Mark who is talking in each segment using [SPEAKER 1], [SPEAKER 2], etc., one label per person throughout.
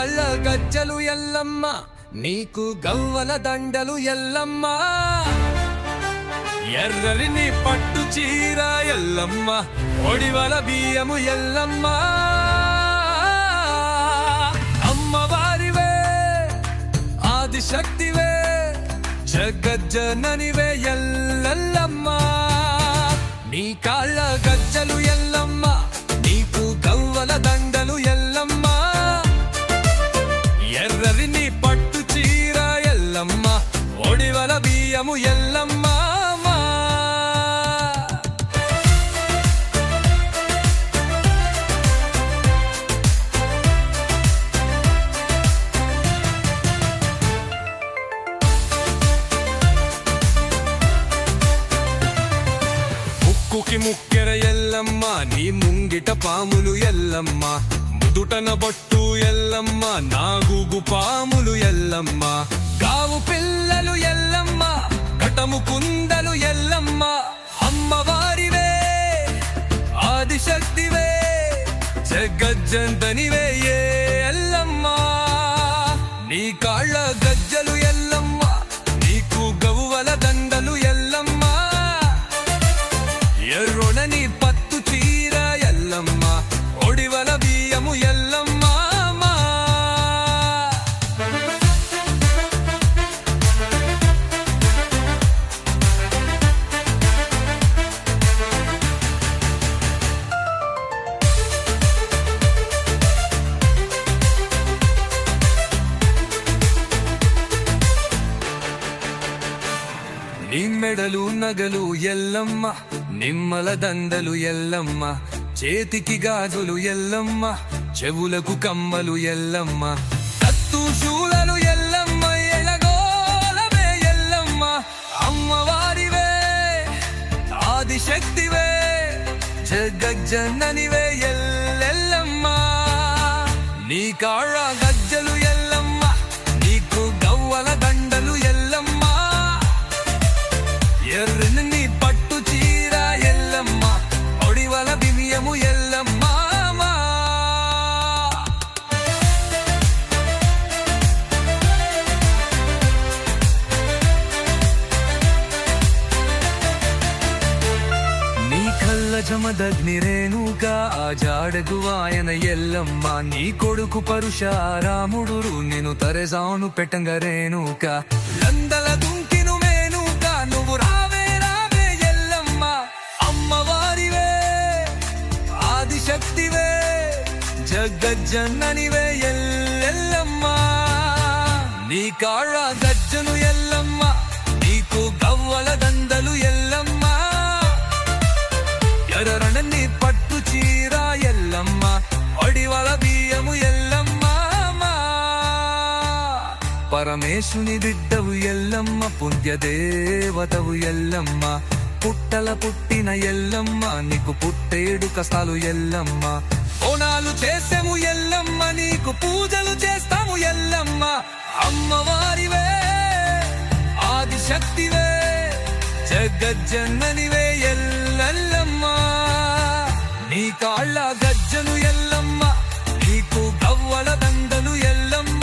[SPEAKER 1] కాళ్ళ గజ్జలు ఎల్లమ్మ, నీకు గవ్వల దండలు ఎల్లమ్మ. ఎర్రని నీ పట్టు చీర ఎల్లమ్మ, ఒడివల బియ్యము ఎల్లమ్మ. అమ్మవారివే ఆదిశక్తివే, జగజ్జననివే ఎల్లమ్మ. నీ కాళ్ళ గజ్జలు ఎల్లమ్మ, నీకు గవ్వల దండలు ఎల్లమ్మ. ఎర్రని నీ పట్టు చీర ఎల్లమ్మ, ఒడివల బియ్యము ఎల్లమ్మ. ముక్కుకి ముక్కెర ఎల్లమ్మ, నీ ముంగిట పాములు ఎల్లమ్మ. ముదుటన బొట్టు ఎల్లమ్మ, నాగుగు పాములు ఎల్లమ్మ. గావు పిల్లలు ఎల్లమ్మ, కటము కుందలు ఎల్లమ్మ. అమ్మవారివే ఆదిశక్తివే, జగజ్జంతనివే ఎల్లమ్మ. నీ కాళ్ళ గజ్జలు ఎల్లమ్మ, నీకు గవ్వల దండలు ఎల్లమ్మ. ఎర్రొనని పత్తు చీర ఎల్లమ్మ, ఒడివల బియ్యము ఎల్లమ్మ. నీ మెడలు నగలు ఎల్లమ్మ, నిమ్మల దండలు ఎల్లమ్మ. చేతికి గాజులు ఎల్లమ్మ, చెవులకు కమ్మలు ఎల్లమ్మ. కత్తు శూలలు ఎల్లమ్మ, ఎలగోలవే ఎల్లమ్మ. అమ్మవారివే ఆదిశక్తివే, జగజ్జననివే ఎల్లమ్మ. నీ కాళ్ళ గజ్జలు ఎల్లమ్మ, నీకు గవ్వల దండలు ఎల్లమ్మ. ఎర్రని నీ పట్టు చీర ఎల్లమ్మ, ఒడివల బియ్యము ఎల్లమ్మ. నీ కళ్ళ జమదగ్ని రేణుక, ఆ జాడగు ఆయన ఎల్లమ్మ. నీ కొడుకు పరుషారాముడు నేను తరెజాను పెట్టంగ రేణుక. లందల దుంకిను మేనుక, నువ్వు రావే రావే ఎల్లమ్మ. అమ్మవారివే ఆదిశక్తివే, జగజ్జననివే ఎల్లమ్మ. నీ కాళ్ళ గజ్జలు ఎల్లమ్మ, నీకు గవ్వల దండలు ఎల్లమ్మ. ఎర్రని పట్టు చీర ఎల్లమ్మ, ఒడివల బియ్యము ఎల్లమ్మ. పరమేశుని బిడ్డవు ఎల్లమ్మ, పుణ్యదేవతవు ఎల్లమ్మ. పుట్టల పుట్టిన ఎల్లమ్మ, నీకు పుట్టేడు కష్టాలు ఎల్లమ్మ. ఓనాలు చేసాము ఎల్లమ్మ, నీకు పూజలు చేస్తాము ఎల్లమ్మ. అమ్మవారివే ఆదిశక్తివే, జగజ్జననివే ఎల్లమ్మ. నీ కాళ్ళ గజ్జలు ఎల్లమ్మ, నీకు గవ్వల దండలు ఎల్లమ్మ.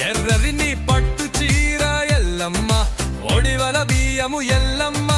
[SPEAKER 1] ఎర్రని నీ పట్టు చీర ఎల్లమ్మ, ఒడివల బియ్యము ఎల్లమ్మ.